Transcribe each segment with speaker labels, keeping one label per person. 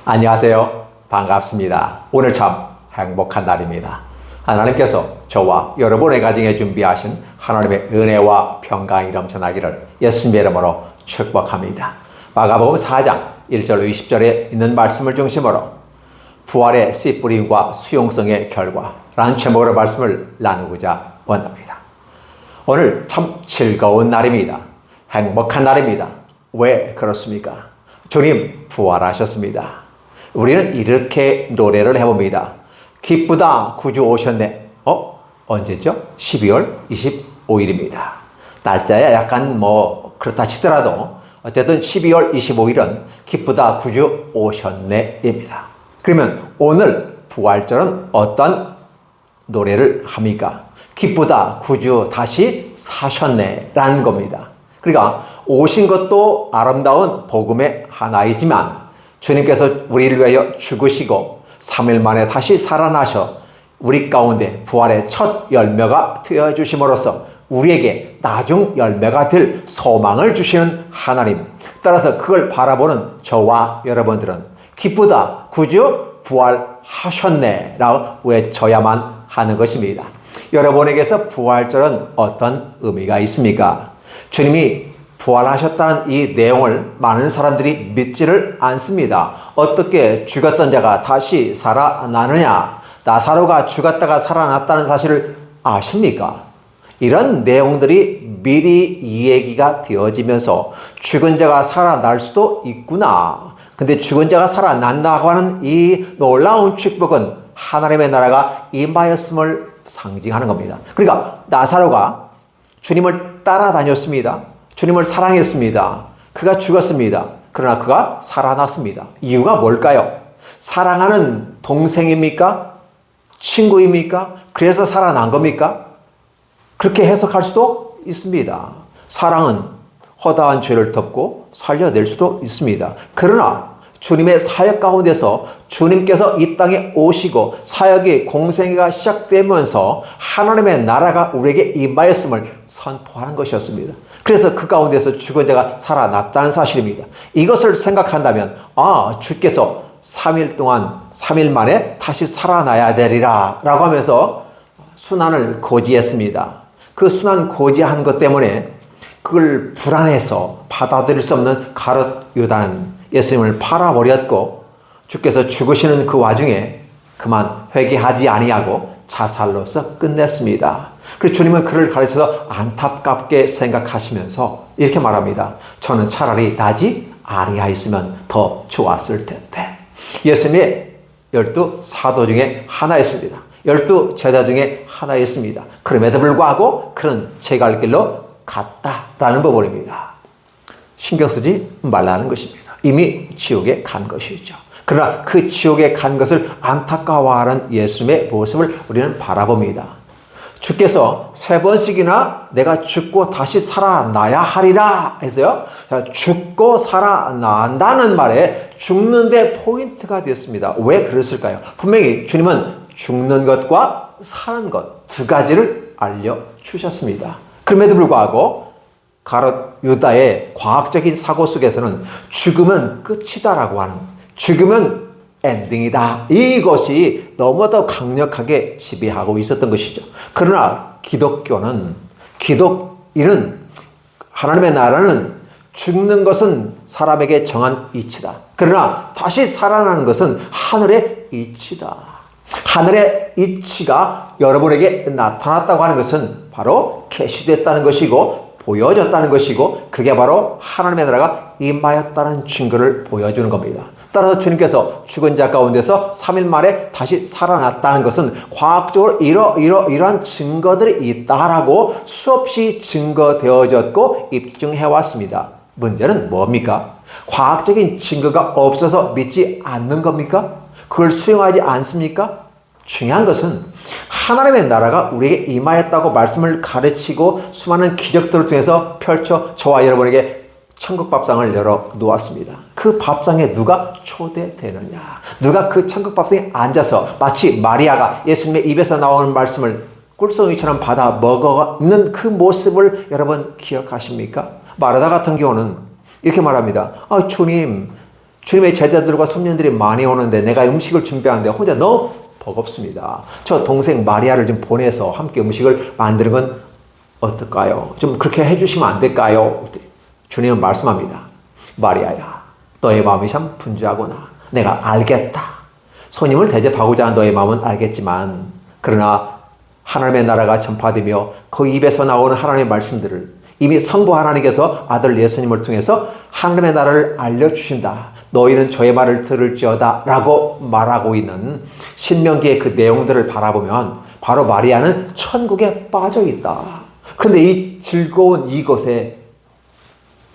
Speaker 1: 안녕하세요. 반갑습니다. 오늘 참 행복한 날입니다. 하나님께서 저와 여러분의 가정에 준비하신 하나님의 은혜와 평강이 넘쳐나기를 예수님의 이름으로 축복합니다. 마가복음 4장 1절 20절에 있는 말씀을 중심으로 부활의 씨 뿌림과 수용성의 결과라는 제목으로 말씀을 나누고자 원합니다. 오늘 참 즐거운 날입니다. 행복한 날입니다. 왜 그렇습니까? 주님 부활하셨습니다. 우리는 이렇게 노래를 해봅니다. 기쁘다 구주 오셨네. 언제죠? 12월 25일입니다. 날짜야 약간 그렇다 치더라도 어쨌든 12월 25일은 기쁘다 구주 오셨네입니다. 그러면 오늘 부활절은 어떤 노래를 합니까? 기쁘다 구주 다시 사셨네 라는 겁니다. 그러니까 오신 것도 아름다운 복음의 하나이지만 주님께서 우리를 위하여 죽으시고 3일 만에 다시 살아나셔 우리 가운데 부활의 첫 열매가 되어주심으로써 우리에게 나중 열매가 될 소망을 주시는 하나님. 따라서 그걸 바라보는 저와 여러분들은 기쁘다 구주 부활하셨네 라고 외쳐야만 하는 것입니다. 여러분에게서 부활절은 어떤 의미가 있습니까? 주님이 부활하셨다는 이 내용을 많은 사람들이 믿지를 않습니다. 어떻게 죽었던 자가 다시 살아나느냐? 나사로가 죽었다가 살아났다는 사실을 아십니까? 이런 내용들이 미리 이야기가 되어지면서 죽은 자가 살아날 수도 있구나. 근데 죽은 자가 살아난다고 하는 이 놀라운 축복은 하나님의 나라가 임하였음을 상징하는 겁니다. 그러니까 나사로가 주님을 따라다녔습니다. 주님을 사랑했습니다. 그가 죽었습니다. 그러나 그가 살아났습니다. 이유가 뭘까요? 사랑하는 동생입니까? 친구입니까? 그래서 살아난 겁니까? 그렇게 해석할 수도 있습니다. 사랑은 허다한 죄를 덮고 살려낼 수도 있습니다. 그러나 주님의 사역 가운데서 주님께서 이 땅에 오시고 사역의 공생애가 시작되면서 하나님의 나라가 우리에게 임하였음을 선포하는 것이었습니다. 그래서 그 가운데서 죽은 자가 살아났다는 사실입니다. 이것을 생각한다면 주께서 3일 만에 다시 살아나야 되리라 라고 하면서 순환을 고지했습니다. 그 순환 고지한 것 때문에 그걸 불안해서 받아들일 수 없는 가롯 유다는 예수님을 팔아버렸고 주께서 죽으시는 그 와중에 그만 회개하지 아니하고 자살로서 끝냈습니다. 그래서 주님은 그를 가르쳐서 안타깝게 생각하시면서 이렇게 말합니다. 저는 차라리 나지 아니하였으면 더 좋았을 텐데. 예수님의 12 사도 중에 하나였습니다. 12 제자 중에 하나였습니다. 그럼에도 불구하고 그는 제 갈 길로 갔다라는 부분입니다. 신경 쓰지 말라는 것입니다. 이미 지옥에 간 것이죠. 그러나 그 지옥에 간 것을 안타까워하는 예수님의 모습을 우리는 바라봅니다. 주께서 3번씩이나 내가 죽고 다시 살아나야 하리라 해서요. 죽고 살아난다는 말에 죽는데 포인트가 되었습니다. 왜 그랬을까요? 분명히 주님은 죽는 것과 사는 것 두 가지를 알려주셨습니다. 그럼에도 불구하고 가롯 유다의 과학적인 사고 속에서는 죽음은 끝이다라고 하는, 죽음은 엔딩이다. 이것이 너무도 강력하게 지배하고 있었던 것이죠. 그러나 기독인은 하나님의 나라는 죽는 것은 사람에게 정한 이치다. 그러나 다시 살아나는 것은 하늘의 이치다. 하늘의 이치가 여러분에게 나타났다고 하는 것은 바로 계시됐다는 것이고 보여졌다는 것이고 그게 바로 하나님의 나라가 임하였다는 증거를 보여주는 겁니다. 따라서 주님께서 죽은 자 가운데서 3일 만에 다시 살아났다는 것은 과학적으로 이러한 증거들이 있다라고 수없이 증거되어졌고 입증해왔습니다. 문제는 뭡니까? 과학적인 증거가 없어서 믿지 않는 겁니까? 그걸 수용하지 않습니까? 중요한 것은 하나님의 나라가 우리에게 임하였다고 말씀을 가르치고 수많은 기적들을 통해서 펼쳐 저와 여러분에게 천국 밥상을 열어 놓았습니다. 그 밥상에 누가 초대되느냐? 누가 그 천국 밥상에 앉아서 마치 마리아가 예수님의 입에서 나오는 말씀을 꿀송이처럼 받아 먹는 그 모습을 여러분 기억하십니까? 마르다 같은 경우는 이렇게 말합니다. 주님, 주님의 제자들과 손님들이 많이 오는데 내가 음식을 준비하는데 혼자 너무 버겁습니다. 저 동생 마리아를 좀 보내서 함께 음식을 만드는 건 어떨까요? 좀 그렇게 해주시면 안 될까요? 주님은 말씀합니다. 마리아야, 너의 마음이 참 분주하구나. 내가 알겠다. 손님을 대접하고자 한 너의 마음은 알겠지만, 그러나 하나님의 나라가 전파되며 그 입에서 나오는 하나님의 말씀들을 이미 성부 하나님께서 아들 예수님을 통해서 하나님의 나라를 알려주신다. 너희는 저의 말을 들을지어다 라고 말하고 있는 신명기의 그 내용들을 바라보면 바로 마리아는 천국에 빠져 있다. 그런데 이 즐거운 이곳에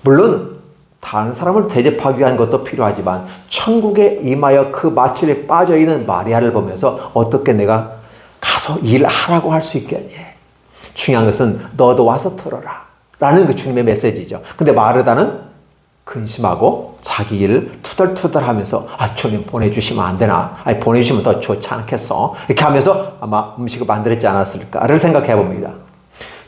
Speaker 1: 물론 다른 사람을 대접하기 위한 것도 필요하지만 천국에 임하여 그 마취에 빠져 있는 마리아를 보면서 어떻게 내가 가서 일하라고 할 수 있겠니? 중요한 것은 너도 와서 들어라 라는 그 주님의 메시지죠. 근데 마르다는 근심하고 자기 일 투덜투덜하면서 주님 보내주시면 안 되나? 보내주시면 더 좋지 않겠어? 이렇게 하면서 아마 음식을 만들었지 않았을까를 생각해 봅니다.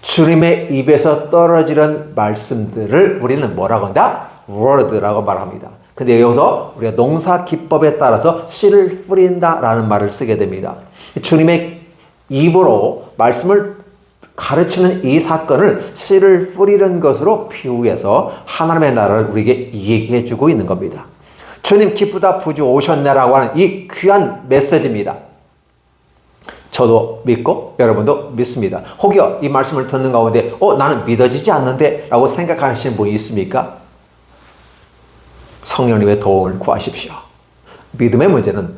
Speaker 1: 주님의 입에서 떨어지는 말씀들을 우리는 뭐라고 한다? word라고 말합니다. 근데 여기서 우리가 농사 기법에 따라서 씨를 뿌린다라는 말을 쓰게 됩니다. 주님의 입으로 말씀을 가르치는 이 사건을 씨를 뿌리는 것으로 비유해서 하나님의 나라를 우리에게 얘기해 주고 있는 겁니다. 주님 기쁘다 부주 오셨네라고 하는 이 귀한 메시지입니다. 저도 믿고 여러분도 믿습니다. 혹여 이 말씀을 듣는 가운데 나는 믿어지지 않는데 라고 생각하시는 분이 있습니까? 성령님의 도움을 구하십시오. 믿음의 문제는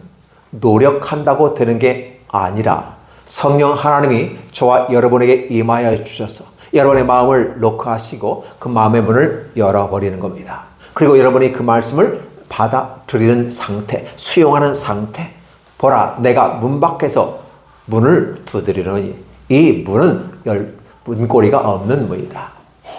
Speaker 1: 노력한다고 되는 게 아니라 성령 하나님이 저와 여러분에게 임하여 주셔서 여러분의 마음을 녹화하시고 그 마음의 문을 열어버리는 겁니다. 그리고 여러분이 그 말씀을 받아들이는 상태, 수용하는 상태. 보라, 내가 문 밖에서 문을 두드리노니 이 문은 문고리가 없는 문이다.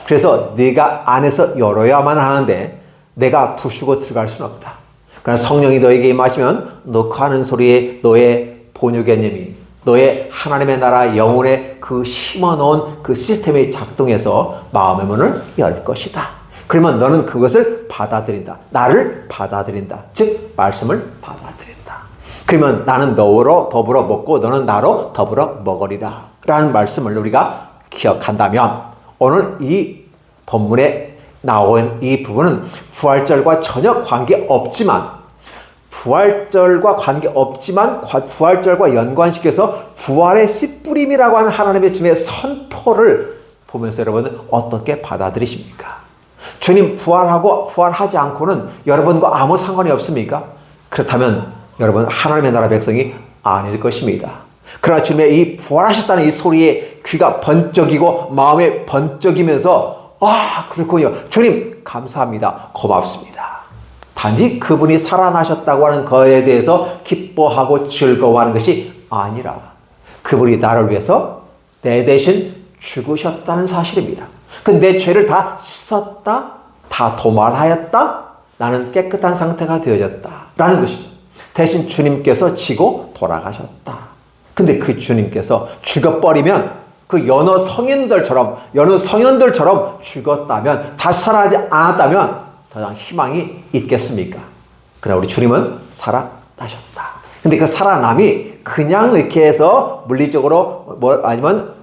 Speaker 1: 그래서 네가 안에서 열어야만 하는데 내가 부수고 들어갈 수는 없다. 그러나 성령이 너에게 임하시면 녹화하는 소리에 너의 본유개념이 너의 하나님의 나라 영혼에 그 심어놓은 그 시스템이 작동해서 마음의 문을 열 것이다. 그러면 너는 그것을 받아들인다. 나를 받아들인다. 즉 말씀을 받아들인다. 그러면 나는 너로 더불어 먹고 너는 나로 더불어 먹으리라 라는 말씀을 우리가 기억한다면 오늘 이 본문에 나온 이 부분은 부활절과 전혀 관계없지만 부활절과 연관시켜서 부활의 씨뿌림이라고 하는 하나님의 주님의 선포를 보면서 여러분은 어떻게 받아들이십니까? 주님 부활하지 않고는 여러분과 아무 상관이 없습니까? 그렇다면 여러분 하나님의 나라 백성이 아닐 것입니다. 그러나 주님의 이 부활하셨다는 이 소리에 귀가 번쩍이고 마음에 번쩍이면서 그렇군요. 주님 감사합니다. 고맙습니다. 단지 그분이 살아나셨다고 하는 것에 대해서 기뻐하고 즐거워하는 것이 아니라 그분이 나를 위해서 내 대신 죽으셨다는 사실입니다. 내 죄를 다 씻었다, 다 도말하였다, 나는 깨끗한 상태가 되어졌다 라는 것이죠. 대신 주님께서 지고 돌아가셨다. 근데 그 주님께서 죽어버리면 그 여느 성인들처럼 죽었다면 다시 살아나지 않았다면 더 이상 희망이 있겠습니까? 그러나 우리 주님은 살아나셨다. 근데 그 살아남이 그냥 이렇게 해서 물리적으로 아니면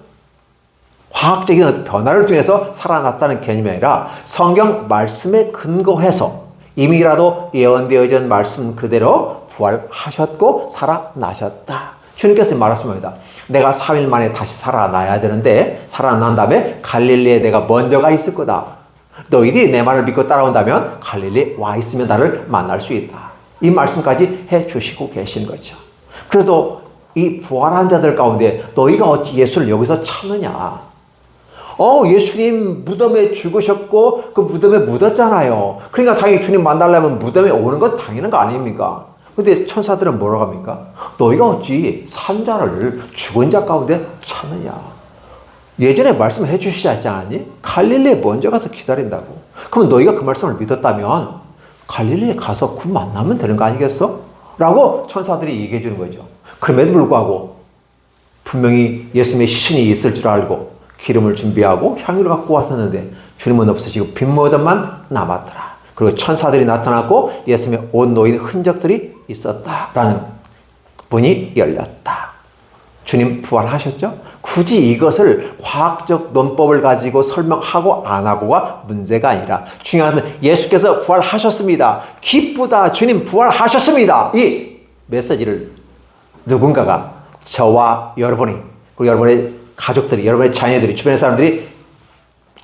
Speaker 1: 화학적인 변화를 통해서 살아났다는 개념이 아니라 성경 말씀에 근거해서 이미라도 예언되어진 말씀 그대로 부활하셨고 살아나셨다. 주님께서 말씀합니다. 내가 3일 만에 다시 살아나야 되는데 살아난 다음에 갈릴리에 내가 먼저 가 있을 거다. 너희들이 내 말을 믿고 따라온다면 갈릴리에 와 있으면 나를 만날 수 있다. 이 말씀까지 해주시고 계신 거죠. 그래도 이 부활한 자들 가운데 너희가 어찌 예수를 여기서 찾느냐. 예수님 무덤에 죽으셨고 그 무덤에 묻었잖아요. 그러니까 당연히 주님 만나려면 무덤에 오는 건 당연한 거 아닙니까? 근데 천사들은 뭐라고 합니까? 너희가 어찌 산 자를 죽은 자 가운데 찾느냐. 예전에 말씀해 주시지 않았니? 갈릴리에 먼저 가서 기다린다고. 그럼 너희가 그 말씀을 믿었다면 갈릴리에 가서 그 만나면 되는 거 아니겠어? 라고 천사들이 얘기해 주는 거죠. 그럼에도 불구하고 분명히 예수님의 시신이 있을 줄 알고 기름을 준비하고 향유를 갖고 왔었는데 주님은 없으시고 빈 무덤만 남았더라. 그리고 천사들이 나타났고 예수님의 옷 놓인 흔적들이 있었다라는 문이 열렸다. 주님 부활하셨죠? 굳이 이것을 과학적 논법을 가지고 설명하고 안 하고가 문제가 아니라 중요한 것은 예수께서 부활하셨습니다. 기쁘다. 주님 부활하셨습니다. 이 메시지를 누군가가 저와 여러분이 그리고 여러분의 가족들이 여러분의 자녀들이 주변의 사람들이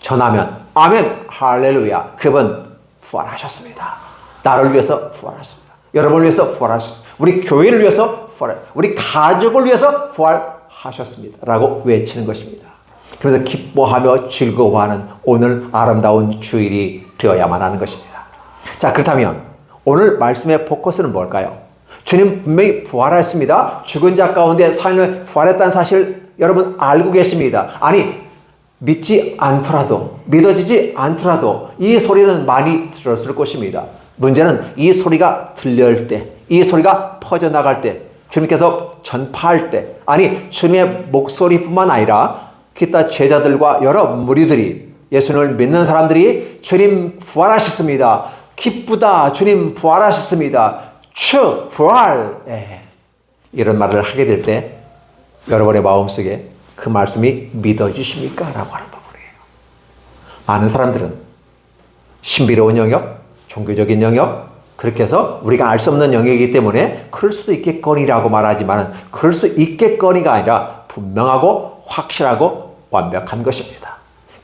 Speaker 1: 전하면 아멘 할렐루야 그분 부활하셨습니다. 나를 위해서 부활하셨습니다. 여러분을 위해서 부활하셨습니다. 우리 교회를 위해서 우리 가족을 위해서 부활하셨습니다. 라고 외치는 것입니다. 그래서 기뻐하며 즐거워하는 오늘 아름다운 주일이 되어야만 하는 것입니다. 자, 그렇다면 오늘 말씀의 포커스는 뭘까요? 주님 분명히 부활했습니다. 죽은 자 가운데 살려 부활했다는 사실 여러분 알고 계십니다. 아니 믿지 않더라도 믿어지지 않더라도 이 소리는 많이 들었을 것입니다. 문제는 이 소리가 들려올 때, 이 소리가 퍼져나갈 때, 주님께서 전파할 때, 아니 주님의 목소리뿐만 아니라 기타 제자들과 여러 무리들이 예수님을 믿는 사람들이 주님 부활하셨습니다. 기쁘다. 주님 부활하셨습니다. 부활. 이런 말을 하게 될 때 여러분의 마음속에 그 말씀이 믿어지십니까? 라고 하는 부분이에요. 많은 사람들은 신비로운 영역, 종교적인 영역, 그렇게 해서 우리가 알 수 없는 영역이기 때문에 그럴 수도 있겠거니라고 말하지만 그럴 수 있겠거니가 아니라 분명하고 확실하고 완벽한 것입니다.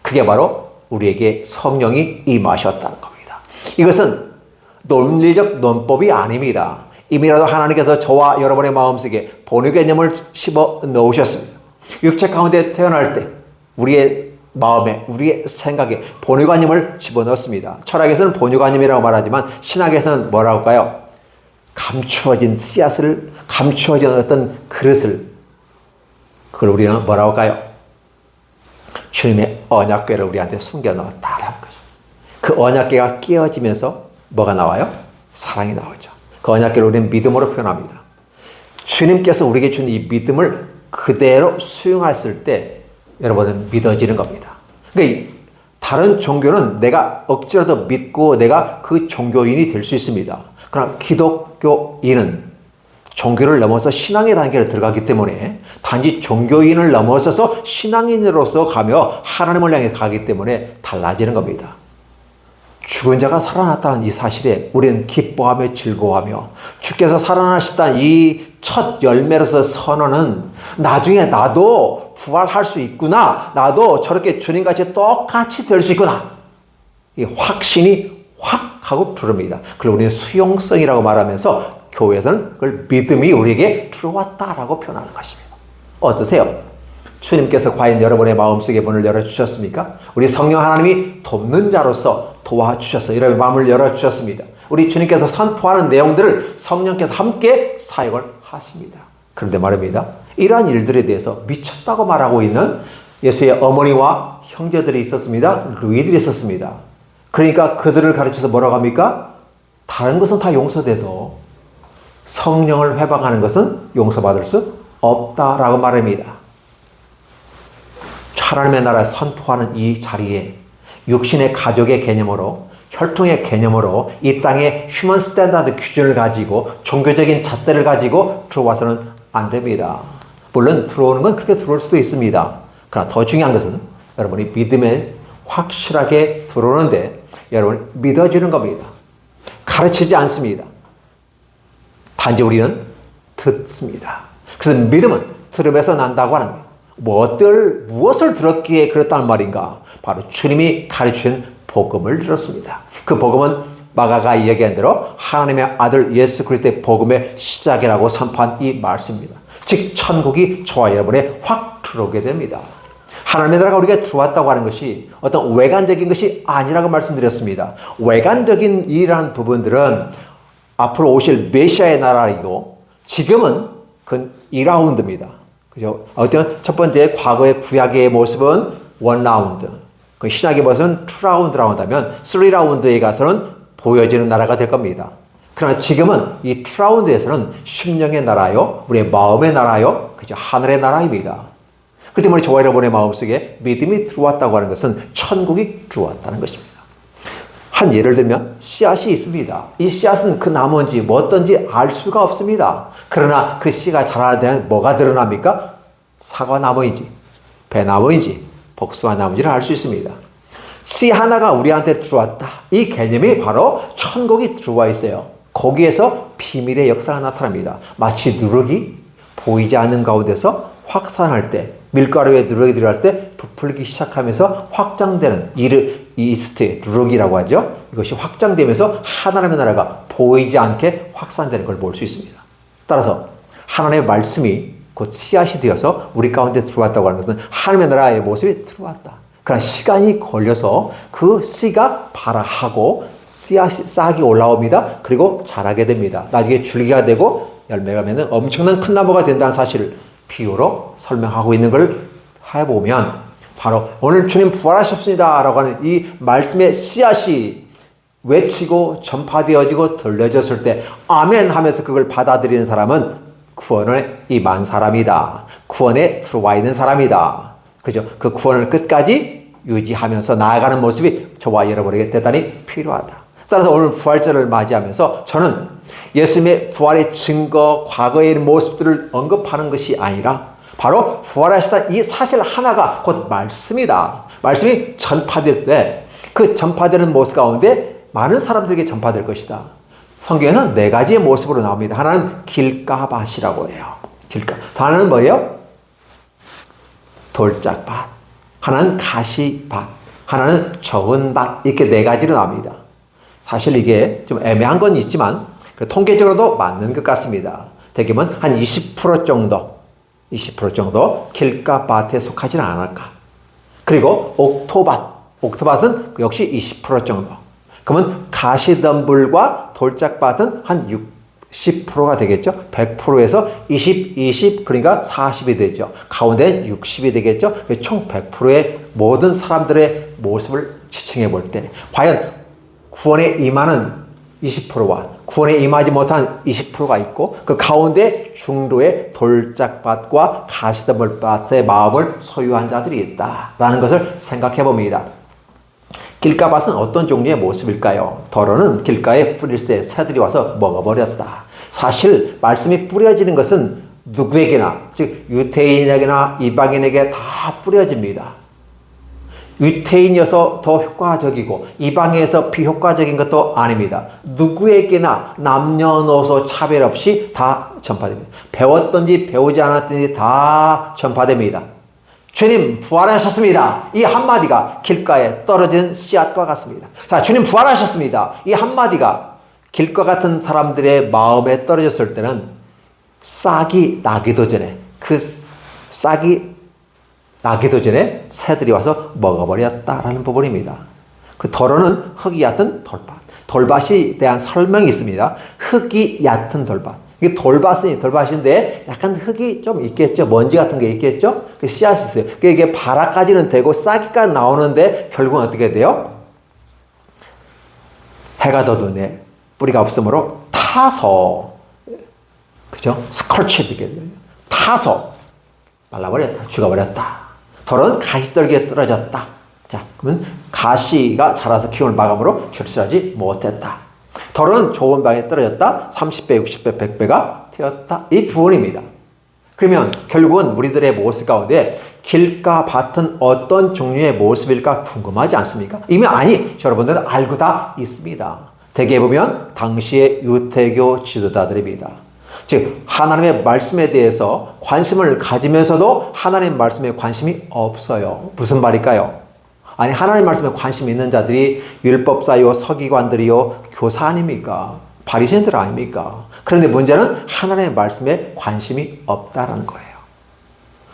Speaker 1: 그게 바로 우리에게 성령이 임하셨다는 겁니다. 이것은 논리적 논법이 아닙니다. 이미라도 하나님께서 저와 여러분의 마음속에 본유 개념을 심어 넣으셨습니다. 육체 가운데 태어날 때 우리의 마음에 우리의 생각에 본유관념을 집어넣습니다. 철학에서는 본유관념이라고 말하지만 신학에서는 뭐라고 할까요? 감추어진 씨앗을 감추어진 어떤 그릇을 그걸 우리는 뭐라고 할까요? 주님의 언약궤를 우리한테 숨겨넣었다라는 거죠. 그 언약궤가 깨어지면서 뭐가 나와요? 사랑이 나오죠. 그 언약궤를 우리는 믿음으로 표현합니다. 주님께서 우리에게 준 이 믿음을 그대로 수용했을 때 여러분은 믿어지는 겁니다. 그러니까 다른 종교는 내가 억지로도 믿고 내가 그 종교인이 될 수 있습니다. 그러나 기독교인은 종교를 넘어서 신앙의 단계로 들어가기 때문에 단지 종교인을 넘어서서 신앙인으로서 가며 하나님을 향해 가기 때문에 달라지는 겁니다. 죽은 자가 살아났다는 이 사실에 우리는 기뻐하며 즐거워하며 주께서 살아나셨다는 이 첫 열매로서 선언은 나중에 나도 부활할 수 있구나. 나도 저렇게 주님같이 똑같이 될 수 있구나. 이 확신이 확 하고 들어옵니다. 그걸 우리는 수용성이라고 말하면서 교회에서는 그걸 믿음이 우리에게 들어왔다라고 표현하는 것입니다. 어떠세요? 주님께서 과연 여러분의 마음속에 문을 열어주셨습니까? 우리 성령 하나님이 돕는 자로서 도와주셨어요. 여러분의 마음을 열어주셨습니다. 우리 주님께서 선포하는 내용들을 성령께서 함께 사역을 하십니다. 그런데 말입니다. 이러한 일들에 대해서 미쳤다고 말하고 있는 예수의 어머니와 형제들이 있었습니다. 루이들이 있었습니다. 그러니까 그들을 가르쳐서 뭐라고 합니까? 다른 것은 다 용서돼도 성령을 회방하는 것은 용서받을 수 없다라고 말합니다. 하나님의 나라를 선포하는 이 자리에 육신의 가족의 개념으로 혈통의 개념으로 이 땅에 휴먼 스탠다드 기준을 가지고 종교적인 잣대를 가지고 들어와서는 안 됩니다. 물론 들어오는 건 그렇게 들어올 수도 있습니다. 그러나 더 중요한 것은 여러분이 믿음에 확실하게 들어오는데 여러분이 믿어주는 겁니다. 가르치지 않습니다. 단지 우리는 듣습니다. 그래서 믿음은 들음에서 난다고 하는 거예요. 무엇을 들었기에 그랬다는 말인가? 바로 주님이 가르치신 복음을 들었습니다. 그 복음은 마가가 이야기한 대로 하나님의 아들 예수 그리스도의 복음의 시작이라고 선포한 이 말씀입니다. 즉 천국이 저와 여러분에 확 들어오게 됩니다. 하나님의 나라가 우리가 들어왔다고 하는 것이 어떤 외관적인 것이 아니라고 말씀드렸습니다. 외관적인 이러한 부분들은 앞으로 오실 메시아의 나라이고 지금은 그 2라운드입니다. 그죠? 어떤 첫 번째 과거의 구약의 모습은 1라운드, 그 신약의 모습은 2라운드라고 한다면 3라운드에 가서는 보여지는 나라가 될 겁니다. 그러나 지금은 이 2라운드에서는 심령의 나라요, 우리의 마음의 나라요, 그죠? 하늘의 나라입니다. 그렇기 때문에 저와 여러분의 마음속에 믿음이 들어왔다고 하는 것은 천국이 들어왔다는 것입니다. 한 예를 들면 씨앗이 있습니다. 이 씨앗은 그 나무인지 뭐든지 알 수가 없습니다. 그러나 그 씨가 자라면 뭐가 드러납니까? 사과나무인지 배나무인지 복숭아나무인지를 알 수 있습니다. 씨 하나가 우리한테 들어왔다. 이 개념이 바로 천국이 들어와 있어요. 거기에서 비밀의 역사가 나타납니다. 마치 누룩이 보이지 않는 가운데서 확산할 때, 밀가루에 누룩이 들어갈 때 부풀기 시작하면서 확장되는 이스트, 누룩이라고 하죠. 이것이 확장되면서 하나님의 나라가 보이지 않게 확산되는 걸 볼 수 있습니다. 따라서 하나님의 말씀이 곧 씨앗이 되어서 우리 가운데 들어왔다고 하는 것은 하나님의 나라의 모습이 들어왔다. 그러나 시간이 걸려서 그 씨가 발아하고 싹이 올라옵니다. 그리고 자라게 됩니다. 나중에 줄기가 되고 열매가 맺는 엄청난 큰 나무가 된다는 사실을 비유로 설명하고 있는 걸 해보면 바로 오늘 주님 부활하셨습니다 라고 하는 이 말씀의 씨앗이 외치고 전파되어지고 들려졌을 때 아멘 하면서 그걸 받아들이는 사람은 구원에 임한 사람이다. 구원에 들어와 있는 사람이다. 그죠? 그 구원을 끝까지 유지하면서 나아가는 모습이 저와 여러분에게 대단히 필요하다. 따라서 오늘 부활절을 맞이하면서 저는 예수님의 부활의 증거, 과거의 모습들을 언급하는 것이 아니라 바로 부활하시다 이 사실 하나가 곧 말씀이다. 말씀이 전파될 때 그 전파되는 모습 가운데 많은 사람들에게 전파될 것이다. 성경에는 네 가지의 모습으로 나옵니다. 하나는 길가밭이라고 해요. 길가. 하나는 뭐예요? 돌짝밭. 하나는 가시밭. 하나는 적은 밭. 이렇게 네 가지로 나옵니다. 사실 이게 좀 애매한 건 있지만 통계적으로도 맞는 것 같습니다. 대개는 한 20% 정도 길가밭에 속하지는 않을까. 그리고 옥토밭은 역시 20% 정도. 그러면 가시덤불과 돌짝밭은 한 60%가 되겠죠. 100%에서 20, 그러니까 40이 되죠. 가운데는 60이 되겠죠. 총 100%의 모든 사람들의 모습을 지칭해 볼 때 과연 구원에 임하는 20%와 구원에 임하지 못한 20%가 있고 그 가운데 중도의 돌짝밭과 가시덤불밭의 마음을 소유한 자들이 있다라는 것을 생각해 봅니다. 길가밭은 어떤 종류의 모습일까요? 더러는 길가에 뿌릴새 새들이 와서 먹어버렸다. 사실 말씀이 뿌려지는 것은 누구에게나 즉 유대인에게나 이방인에게 다 뿌려집니다. 유대인이어서 더 효과적이고 이방인에서 비효과적인 것도 아닙니다. 누구에게나 남녀노소 차별 없이 다 전파됩니다. 배웠든지 배우지 않았든지 다 전파됩니다. 주님 부활하셨습니다. 이 한마디가 길가에 떨어진 씨앗과 같습니다. 자, 주님 부활하셨습니다. 이 한마디가 길과 같은 사람들의 마음에 떨어졌을 때는 싹이 나기도 전에 새들이 와서 먹어버렸다라는 부분입니다. 그 더러는 흙이 얕은 돌밭. 돌밭에 대한 설명이 있습니다. 흙이 얕은 돌밭. 이게 돌밭인데 약간 흙이 좀 있겠죠. 먼지 같은 게 있겠죠. 그 씨앗이 있어요. 이게 발아까지는 되고 싹이까지 나오는데 결국은 어떻게 돼요? 해가 돋으네. 뿌리가 없으므로 타서, 그죠? 스컬치 되게 돼요. 타서 말라버렸다. 죽어버렸다. 돌은 가시떨기에 떨어졌다. 자, 그러면 가시가 자라서 기운을 마감으로 결실하지 못했다. 돌은 좋은 방에 떨어졌다. 30배, 60배, 100배가 되었다. 이 부분입니다. 그러면 결국은 우리들의 모습 가운데 길가 밭은 어떤 종류의 모습일까 궁금하지 않습니까? 이미 여러분들은 알고 다 있습니다. 대개 보면 당시의 유태교 지도자들입니다. 즉 하나님의 말씀에 대해서 관심을 가지면서도 하나님의 말씀에 관심이 없어요. 무슨 말일까요? 하나님 말씀에 관심 있는 자들이 율법사요, 서기관들이요, 교사 아닙니까? 바리새인들 아닙니까? 그런데 문제는 하나님의 말씀에 관심이 없다라는 거예요.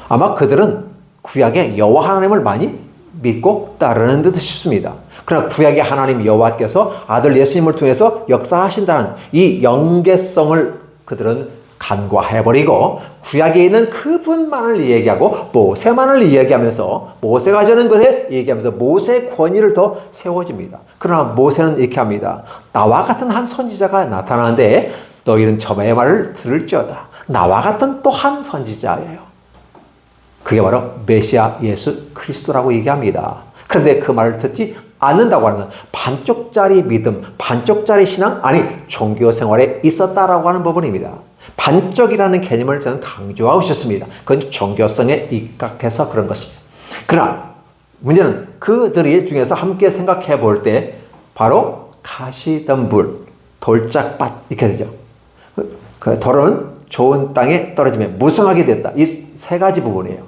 Speaker 1: 아마 그들은 구약의 여호와 하나님을 많이 믿고 따르는 듯 싶습니다. 그러나 구약의 하나님 여호와께서 아들 예수님을 통해서 역사하신다는 이 연계성을 그들은 간과해버리고 구약에 있는 그분만을 얘기하고 모세만을 얘기하면서 모세가 저는 것에 얘기하면서 모세의 권위를 더 세워집니다. 그러나 모세는 이렇게 합니다. 나와 같은 한 선지자가 나타나는데 너희는 저의 말을 들을지어다. 나와 같은 또 한 선지자예요. 그게 바로 메시아 예수 그리스도라고 얘기합니다. 그런데 그 말을 듣지 않는다고 하는 건 반쪽짜리 믿음, 반쪽짜리 신앙, 아니 종교 생활에 있었다라고 하는 부분입니다. 반쪽이라는 개념을 저는 강조하고 싶습니다. 그건 종교성에 입각해서 그런 것입니다. 그러나 문제는 그들이 중에서 함께 생각해 볼 때 바로 가시덤불, 돌짝밭 이렇게 되죠. 그 돌은 좋은 땅에 떨어지면 무성하게 됐다. 이 세 가지 부분이에요.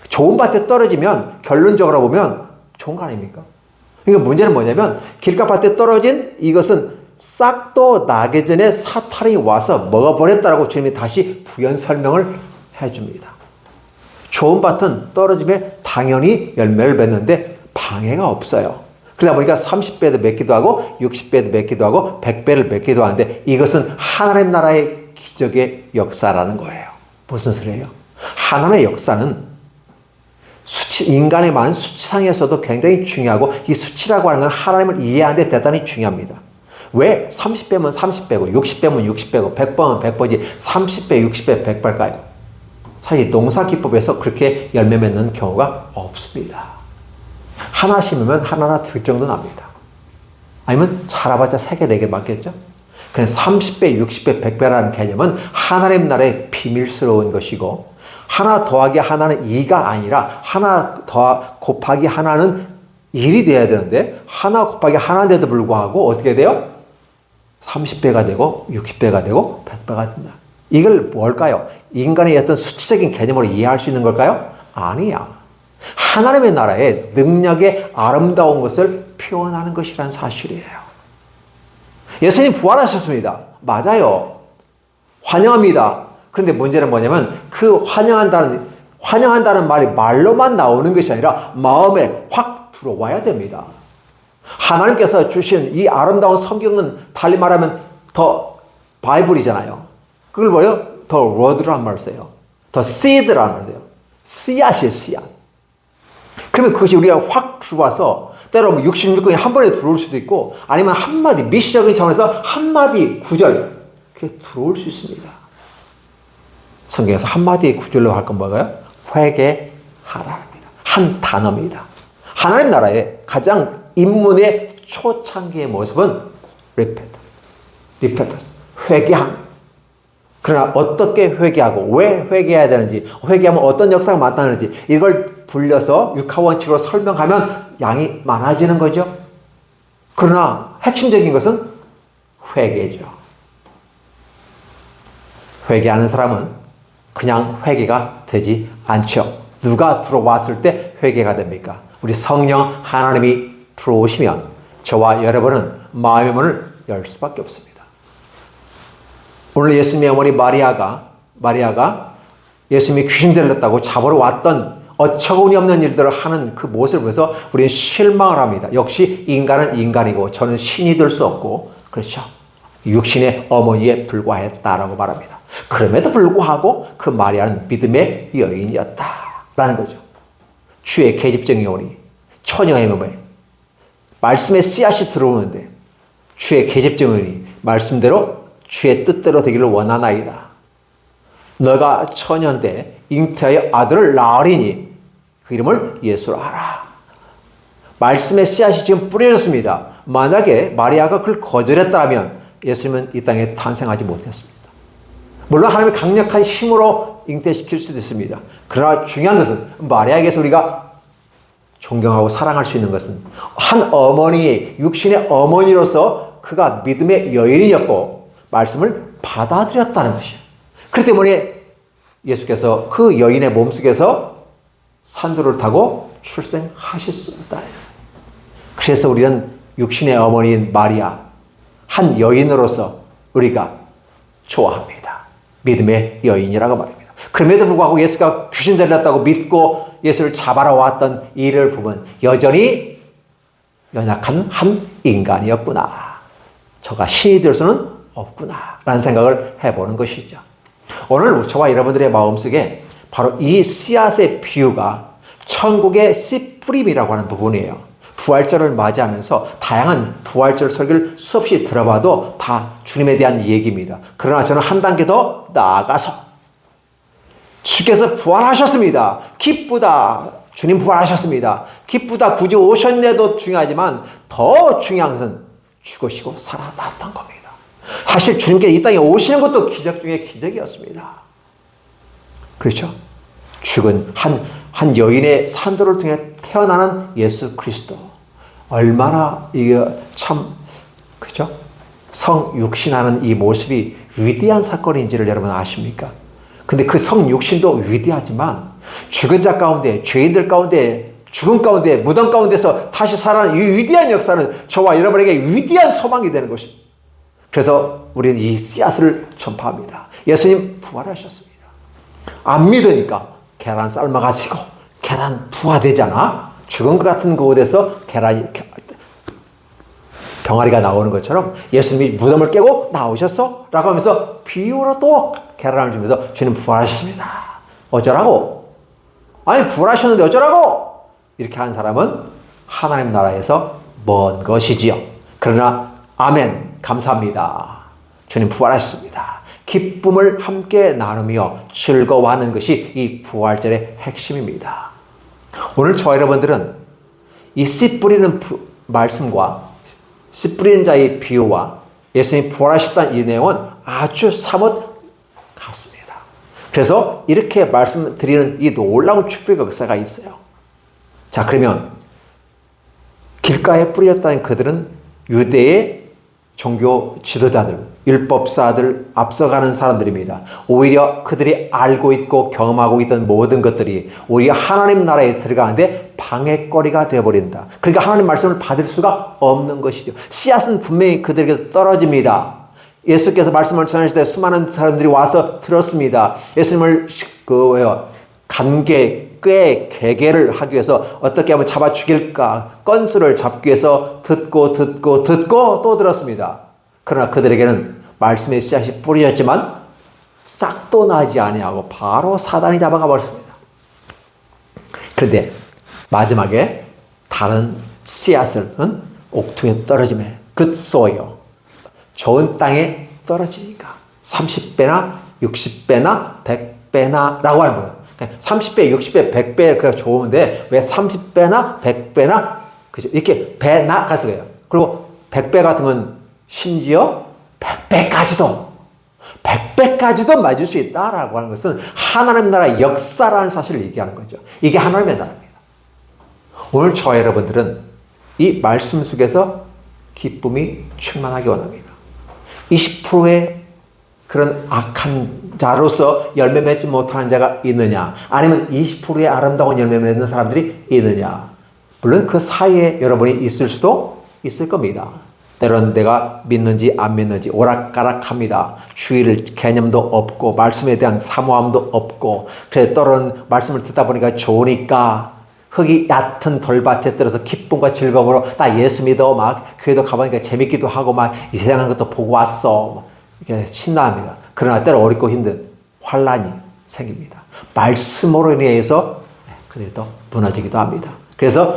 Speaker 1: 좋은 밭에 떨어지면 결론적으로 보면 좋은 거 아닙니까? 그러니까 문제는 뭐냐면 길가밭에 떨어진 이것은 싹도 나기 전에 사탄이 와서 먹어버렸다라고 주님이 다시 부연 설명을 해줍니다. 좋은 밭은 떨어지면 당연히 열매를 맺는데 방해가 없어요. 그러다 보니까 30배도 맺기도 하고 60배도 맺기도 하고 100배를 맺기도 하는데 이것은 하나님 나라의 기적의 역사라는 거예요. 무슨 소리예요? 하나님의 역사는 인간의 많은 수치상에서도 굉장히 중요하고 이 수치라고 하는 건 하나님을 이해하는 데 대단히 중요합니다. 왜 30배면 30배고 60배면 60배고 100배면 100배지 30배, 60배, 100배일까요? 사실 농사기법에서 그렇게 열매 맺는 경우가 없습니다. 하나 심으면 하나나 둘 정도 납니다. 아니면 자라봤자 3개, 4개 맞겠죠? 그래서 30배, 60배, 100배라는 개념은 하나님 나라의 비밀스러운 것이고 하나 더하기 하나는 2가 아니라 하나 더 곱하기 하나는 1이 돼야 되는데 하나 곱하기 하나인데도 불구하고 어떻게 돼요? 30배가 되고 60배가 되고 100배가 된다. 이걸 뭘까요? 인간의 어떤 수치적인 개념으로 이해할 수 있는 걸까요? 아니야. 하나님의 나라의 능력의 아름다운 것을 표현하는 것이란 사실이에요. 예수님 부활하셨습니다. 맞아요. 환영합니다. 그런데 문제는 뭐냐면 그 환영한다는 말이 말로만 나오는 것이 아니라 마음에 확 들어와야 됩니다. 하나님께서 주신 이 아름다운 성경은 달리 말하면 더 바이블이잖아요. 그걸 뭐예요? 더 워드라는 말을 써요. 더 시드라는 말을 써요. 씨앗이에요, 씨앗. 그러면 그것이 우리가 확 들어와서 때로는 66권이 한 번에 들어올 수도 있고 아니면 한마디, 미시적인 차원에서 한마디 구절 그게 들어올 수 있습니다. 성경에서 한마디 구절로 할 건 뭐가요? 회개하라입니다. 한 단어입니다. 하나님 나라의 가장 인문의 초창기의 모습은 repentance, 회개함. 그러나 어떻게 회개하고 왜 회개해야 되는지, 회개하면 어떤 역사가 나타나는지 이걸 불려서 육하원칙으로 설명하면 양이 많아지는 거죠. 그러나 핵심적인 것은 회개죠. 회개하는 사람은 그냥 회개가 되지 않죠. 누가 들어왔을 때 회개가 됩니까? 우리 성령 하나님이 들어오시면 저와 여러분은 마음의 문을 열 수밖에 없습니다. 오늘 예수님의 어머니 마리아가 예수님이 귀신 들렸다고 잡으러 왔던 어처구니 없는 일들을 하는 그 모습을 보면서 우리는 실망을 합니다. 역시 인간은 인간이고 저는 신이 될 수 없고 그렇죠. 육신의 어머니에 불과했다라고 말합니다. 그럼에도 불구하고 그 마리아는 믿음의 여인이었다라는 거죠. 주의 계집종이 오니 처녀의 몸에 말씀의 씨앗이 들어오는데 주의 계집종이 오니 말씀대로 주의 뜻대로 되기를 원하나이다. 너가 처녀인데 잉태하여 아들을 낳으리니 그 이름을 예수로 하라. 말씀의 씨앗이 지금 뿌려졌습니다. 만약에 마리아가 그걸 거절했다면 예수님은 이 땅에 탄생하지 못했습니다. 물론 하나님의 강력한 힘으로 잉태시킬 수도 있습니다. 그러나 중요한 것은 마리아에게서 우리가 존경하고 사랑할 수 있는 것은 한 어머니, 육신의 어머니로서 그가 믿음의 여인이었고 말씀을 받아들였다는 것이에요. 그렇기 때문에 예수께서 그 여인의 몸속에서 산도를 타고 출생하셨습니다. 그래서 우리는 육신의 어머니인 마리아, 한 여인으로서 우리가 좋아합니다. 믿음의 여인이라고 말합니다. 그럼에도 불구하고 예수가 귀신 들렸다고 믿고 예수를 잡아러 왔던 이를 보면 여전히 연약한 한 인간이었구나. 저가 신이 될 수는 없구나. 라는 생각을 해보는 것이죠. 오늘 저와 여러분들의 마음속에 바로 이 씨앗의 비유가 천국의 씨 뿌림이라고 하는 부분이에요. 부활절을 맞이하면서 다양한 부활절 설교를 수없이 들어봐도 다 주님에 대한 얘기입니다. 그러나 저는 한 단계 더 나아가서 주께서 부활하셨습니다. 기쁘다. 주님 부활하셨습니다. 기쁘다 굳이 오셨네도 중요하지만 더 중요한 것은 죽으시고 살아났던 겁니다. 사실 주님께 이 땅에 오시는 것도 기적 중에 기적이었습니다. 그렇죠? 죽은 한 여인의 산도를 통해 태어나는 예수 그리스도. 얼마나 이게 참, 그죠? 성육신하는 이 모습이 위대한 사건인지를 여러분 아십니까? 근데 그 성육신도 위대하지만 죽은 자 가운데, 죄인들 가운데, 죽음 가운데, 무덤 가운데서 다시 살아나는 이 위대한 역사는 저와 여러분에게 위대한 소망이 되는 것입니다. 그래서 우리는 이 씨앗을 전파합니다. 예수님 부활하셨습니다. 안 믿으니까 계란 삶아가지고 계란 부화되잖아. 죽은 것 같은 곳에서 계란이 병아리가 나오는 것처럼 예수님이 무덤을 깨고 나오셨어? 라고 하면서 비유로 또 계란을 주면서 주님 부활하셨습니다. 어쩌라고? 아니 부활하셨는데 어쩌라고? 이렇게 한 사람은 하나님 나라에서 먼 것이지요. 그러나 아멘 감사합니다. 주님 부활하셨습니다. 기쁨을 함께 나누며 즐거워하는 것이 이 부활절의 핵심입니다. 오늘 저 여러분들은 이 씨 뿌리는 말씀과 씨 뿌리는 자의 비유와 예수님이 부활하셨다는 이 내용은 아주 사뭇 같습니다. 그래서 이렇게 말씀드리는 이 놀라운 축복의 역사가 있어요. 자, 그러면 길가에 뿌려졌다는 그들은 유대의 종교 지도자들, 율법사들, 앞서가는 사람들입니다. 오히려 그들이 알고 있고 경험하고 있던 모든 것들이 오히려 하나님 나라에 들어가는데 방해거리가 되어버린다. 그러니까 하나님 말씀을 받을 수가 없는 것이죠. 씨앗은 분명히 그들에게 떨어집니다. 예수께서 말씀을 전하실 때 수많은 사람들이 와서 들었습니다. 예수님을 꽤 계계를 하기 위해서 어떻게 하면 잡아 죽일까 건수를 잡기 위해서 듣고 또 들었습니다. 그러나 그들에게는 말씀의 씨앗이 뿌려졌지만 싹도 나지 아니하고 바로 사단이 잡아가 버렸습니다. 그런데 마지막에 다른 씨앗은 옥토에 떨어지면 good soil, 좋은 땅에 떨어지니까 30배나 60배나 100배나 라고 하는 거예요. 30배, 60배, 100배 그가 좋은데 왜 30배나 100배나 그죠? 이렇게 배나 가서 그래요. 그리고 100배 같으면 심지어 100배까지도 맞을 수 있다라고 하는 것은 하나님 나라의 역사라는 사실을 얘기하는 거죠. 이게 하나님의 나라입니다. 오늘 저 여러분들은 이 말씀 속에서 기쁨이 충만하기 원합니다. 20%의 그런 악한 자로서 열매 맺지 못하는 자가 있느냐? 아니면 20%의 아름다운 열매 맺는 사람들이 있느냐? 물론 그 사이에 여러분이 있을 수도 있을 겁니다. 때로는 내가 믿는지 안 믿는지 오락가락합니다. 주의를 개념도 없고 말씀에 대한 사모함도 없고 그래 때로는 말씀을 듣다 보니까 좋으니까 흙이 얕은 돌밭에 들어서 기쁨과 즐거움으로 나 예수 믿어 막 교회도 가보니까 재밌기도 하고 막 이 세상한 것도 보고 왔어. 이렇게 신나합니다. 그러나 때로 어렵고 힘든 환란이 생깁니다. 말씀으로 인해서 그들이 또 무너지기도 합니다. 그래서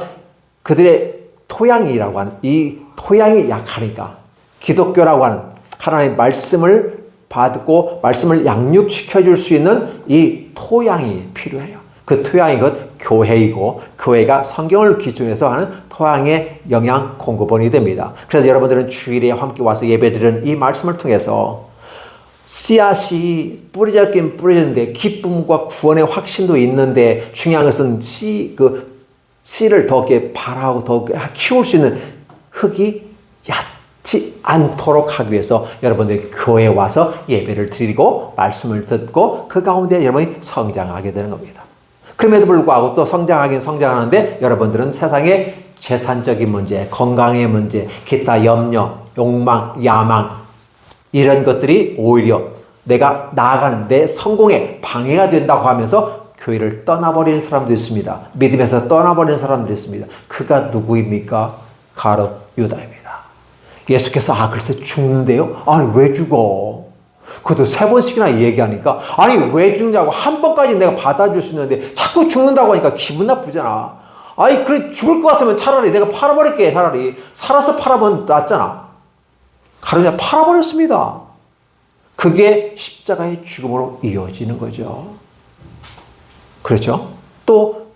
Speaker 1: 그들의 토양이라고 하는 이 토양이 약하니까 기독교라고 하는 하나님의 말씀을 받고 말씀을 양육시켜 줄 수 있는 이 토양이 필요해요. 그 토양이 곧 교회이고 교회가 성경을 기준해서 하는 토양의 영양 공급원이 됩니다. 그래서 여러분들은 주일에 함께 와서 예배드리는 이 말씀을 통해서 씨앗이 뿌려졌긴 뿌려졌는데 기쁨과 구원의 확신도 있는데 중요한 것은 씨를 더 이렇게 발하고 더 키울 수 있는 흙이 얕지 않도록 하기 위해서 여러분들이 교회에 와서 예배를 드리고 말씀을 듣고 그 가운데 여러분이 성장하게 되는 겁니다. 그럼에도 불구하고 또 성장하긴 성장하는데 여러분들은 세상의 재산적인 문제, 건강의 문제, 기타 염려, 욕망, 야망 이런 것들이 오히려 내가 나아가는 내 성공에 방해가 된다고 하면서 교회를 떠나버리는 사람도 있습니다. 믿음에서 떠나버리는 사람들이 있습니다. 그가 누구입니까? 가룟 유다입니다. 예수께서 글쎄 죽는데요? 아니 왜 죽어? 그것도 3번씩이나 얘기하니까 아니 왜 죽냐고 한 번까지 내가 받아줄 수 있는데 자꾸 죽는다고 하니까 기분 나쁘잖아. 아니 그래 죽을 것 같으면 차라리 내가 팔아버릴게. 차라리 살아서 팔아버리면 낫잖아. 가룟유다 팔아버렸습니다. 그게 십자가의 죽음으로 이어지는 거죠. 그렇죠? 또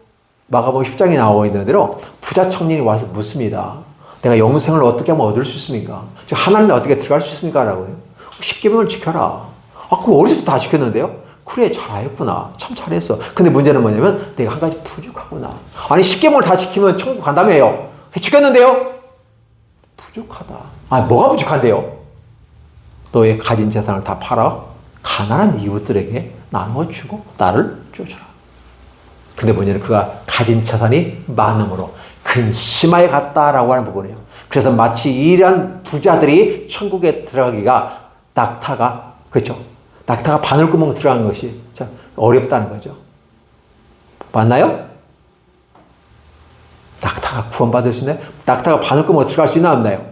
Speaker 1: 마가복음 10장에 나와 있는 대로 부자 청년이 와서 묻습니다. 내가 영생을 어떻게 하면 얻을 수 있습니까? 하나님께 어떻게 들어갈 수 있습니까? 라고요. 10계명을 지켜라. 그럼 어렸을 때 다 지켰는데요? 그래, 잘했구나. 참 잘했어. 근데 문제는 뭐냐면 내가 한 가지 부족하구나. 아니 10계명을 다 지키면 천국 간다며요. 지켰는데요? 부족하다. 뭐가 부족한데요? 너의 가진 재산을 다 팔아 가난한 이웃들에게 나눠주고 나를 쫓아라. 근데 문제는 그가 가진 재산이 많음으로 근심하여 갔다라고 하는 부분이에요. 그래서 마치 이러한 부자들이 천국에 들어가기가 낙타가, 그렇죠? 낙타가 바늘구멍 들어간 것이 어렵다는 거죠. 맞나요? 낙타가 구원받을 수 있나요? 낙타가 바늘구멍 들어갈 수 있나 없나요?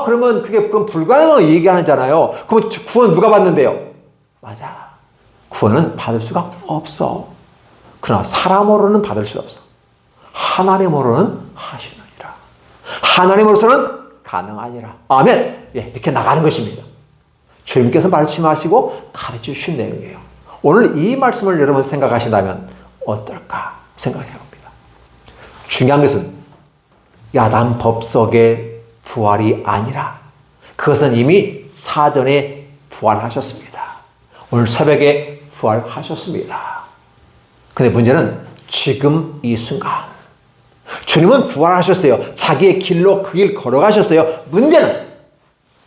Speaker 1: 그러면 그건 불가능한 얘기하잖아요. 그럼 구원 누가 받는데요? 맞아. 구원은 받을 수가 없어. 그러나 사람으로는 받을 수 없어. 하나님으로는 하시느니라. 하나님으로서는 가능하니라. 아멘. 이렇게 나가는 것입니다. 주님께서 말씀하시고 가르쳐 주신 내용이에요. 오늘 이 말씀을 여러분 생각하신다면 어떨까 생각해 봅니다. 중요한 것은 야단 법석의 부활이 아니라 그것은 이미 사전에 부활하셨습니다. 오늘 새벽에 부활하셨습니다. 근데 문제는 지금 이 순간 주님은 부활하셨어요. 자기의 길로 그 길 걸어가셨어요. 문제는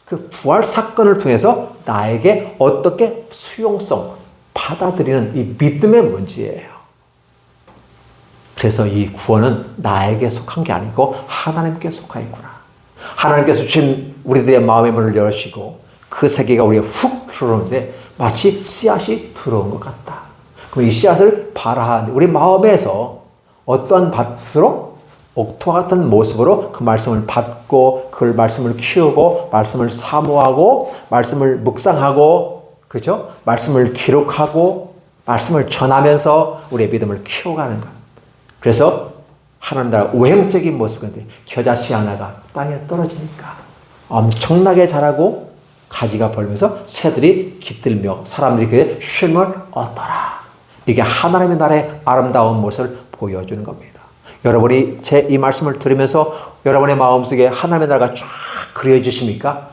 Speaker 1: 그 부활 사건을 통해서 나에게 어떻게 수용성, 받아들이는 이 믿음의 문제예요. 그래서 이 구원은 나에게 속한 게 아니고 하나님께 속하 있구나. 하나님께서 주신 우리들의 마음의 문을 열으시고 그 세계가 우리에 훅 들어오는데 마치 씨앗이 들어온 것 같다. 그럼 이 씨앗을 발화하는데 우리 마음에서 어떠한 밭으로 옥토와 같은 모습으로 그 말씀을 받고 그 말씀을 키우고 말씀을 사모하고 말씀을 묵상하고 그렇죠? 말씀을 기록하고 말씀을 전하면서 우리의 믿음을 키워가는 것. 그래서 하나님 나라 외형적인 모습인데 겨자씨 하나가 땅에 떨어지니까 엄청나게 자라고 가지가 벌면서 새들이 깃들며 사람들이 그의 쉼을 얻더라. 이게 하나님의 나라의 아름다운 모습을 보여주는 겁니다. 여러분이 제 이 말씀을 들으면서 여러분의 마음속에 하나님의 나라가 쫙 그려지십니까?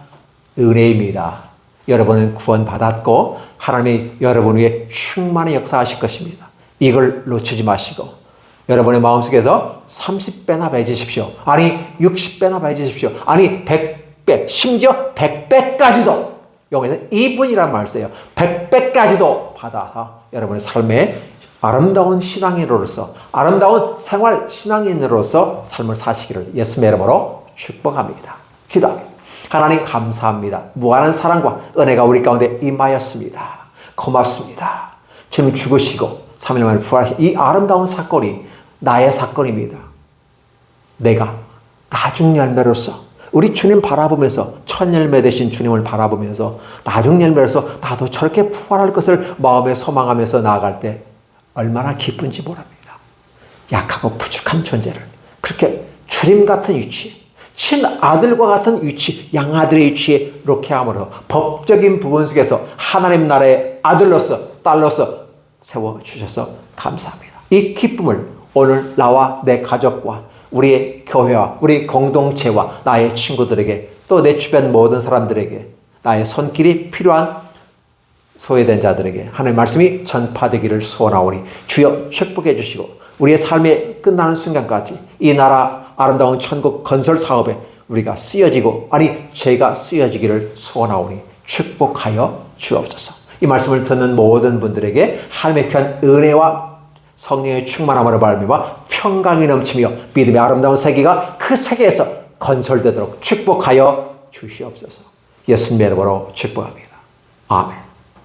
Speaker 1: 은혜입니다. 여러분은 구원받았고 하나님이 여러분 위에 충만히 역사하실 것입니다. 이걸 놓치지 마시고 여러분의 마음속에서 30배나 맺으십시오. 아니 60배나 맺으십시오. 아니 100배 심지어 100배까지도 영어에서 2분이란 말을 써요. 100배까지도 받아서 여러분의 삶에 아름다운 신앙인으로서 아름다운 생활 신앙인으로서 삶을 사시기를 예수님의 이름으로 축복합니다. 기도합니다. 하나님 감사합니다. 무한한 사랑과 은혜가 우리 가운데 임하였습니다. 고맙습니다. 주님 죽으시고 3일 만에 부활하신 이 아름다운 사건이 나의 사건입니다. 내가 나중 열매로서 우리 주님 바라보면서 첫 열매 되신 주님을 바라보면서 나중 열매로서 나도 저렇게 부활할 것을 마음에 소망하면서 나아갈 때 얼마나 기쁜지 모릅니다. 약하고 부족한 존재를 그렇게 주님 같은 위치, 친아들과 같은 위치, 양아들의 위치에 이렇게 함으로 법적인 부분 속에서 하나님 나라의 아들로서 딸로서 세워주셔서 감사합니다. 이 기쁨을 오늘 나와 내 가족과 우리의 교회와 우리 공동체와 나의 친구들에게 또 내 주변 모든 사람들에게 나의 손길이 필요한 소외된 자들에게 하나님의 말씀이 전파되기를 소원하오니 주여 축복해 주시고 우리의 삶이 끝나는 순간까지 이 나라 아름다운 천국 건설 사업에 우리가 쓰여지고 아니 제가 쓰여지기를 소원하오니 축복하여 주옵소서. 이 말씀을 듣는 모든 분들에게 하나님의 귀한 은혜와 성령의 충만함으로 말미암아 평강이 넘치며 믿음의 아름다운 세계가 그 세계에서 건설되도록 축복하여 주시옵소서. 예수님의 이름으로 축복합니다. 아멘.